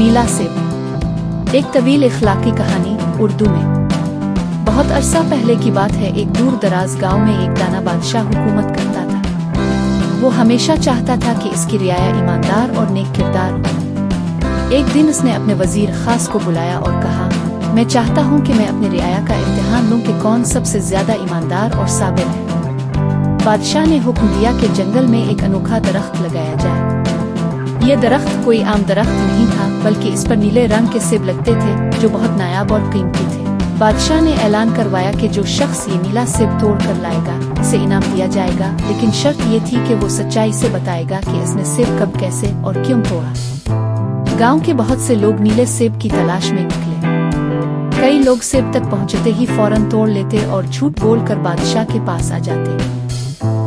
نیلا सेब। एक तवील इखलाकी कहानी उर्दू में। बहुत अरसा पहले की बात है, एक दूर दराज गांव में एक दाना बादशाह हुकूमत करता था। वो हमेशा चाहता था कि इसकी रियाया ईमानदार और नेक किरदार हो। एक दिन उसने अपने वजीर खास को बुलाया और कहा, मैं चाहता हूँ कि मैं अपनी रियाया का इम्तिहान लूँ कि कौन सबसे ज्यादा ईमानदार और साबिर है। बादशाह ने हुक्म दिया कि जंगल में एक अनोखा दरख्त लगाया जाए। ये दरख्त कोई आम दरख्त नहीं था, बल्कि इस पर नीले रंग के सेब लगते थे जो बहुत नायाब और कीमती थे। बादशाह ने ऐलान करवाया कि जो शख्स ये नीला सेब तोड़ कर लाएगा उसे इनाम दिया जाएगा, लेकिन शर्त ये थी कि वो सच्चाई से बताएगा कि इसने सेब कब, कैसे और क्यों तोड़ा। गांव के बहुत से लोग नीले सेब की तलाश में निकले। कई लोग सेब तक पहुंचते ही फौरन तोड़ लेते और झूठ बोलकर बादशाह के पास आ जाते।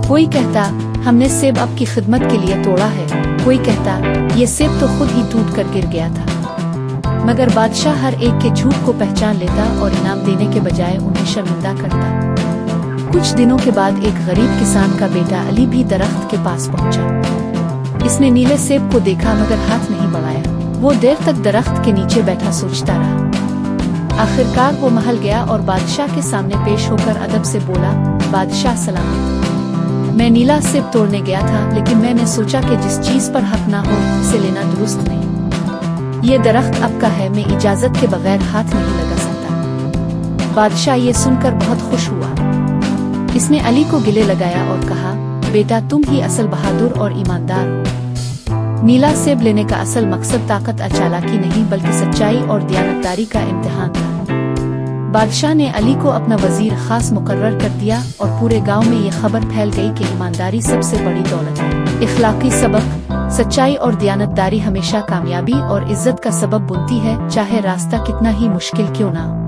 कोई कहता, हमने सेब आपकी खिदमत के लिए तोड़ा है। कोई कहता, ये सेब तो खुद ही टूट कर गिर गया था। मगर बादशाह हर एक के झूठ को पहचान लेता और इनाम देने के बजाय उन्हें शर्मिंदा करता। कुछ दिनों के बाद एक गरीब किसान का बेटा अली भी दरख्त के पास पहुंचा। इसने नीले सेब को देखा मगर हाथ नहीं बढ़ाया। वो देर तक दरख्त के नीचे बैठा सोचता रहा। आखिरकार वो महल गया और बादशाह के सामने पेश होकर अदब से बोला, बादशाह सलाम, मैं नीला सेब तोड़ने गया था, लेकिन मैंने सोचा कि जिस चीज पर हक ना हो उसे लेना दुरुस्त नहीं। ये दरख्त आपका है, मैं इजाजत के बगैर हाथ नहीं लगा सकता। बादशाह ये सुनकर बहुत खुश हुआ। इसने अली को गिले लगाया और कहा, बेटा तुम ही असल बहादुर और ईमानदार हो। नीला सेब लेने का असल मकसद ताकत और चालाकी नहीं, बल्कि सच्चाई और दयानतदारी का इम्तिहान था। बादशाह ने अली को अपना वजीर खास मुकर्रर कर दिया और पूरे गांव में ये खबर फैल गई कि ईमानदारी सबसे बड़ी दौलत है। इखलाकी सबक, सच्चाई और दयानतदारी हमेशा कामयाबी और इज्जत का सबब बनती है, चाहे रास्ता कितना ही मुश्किल क्यों ना हो।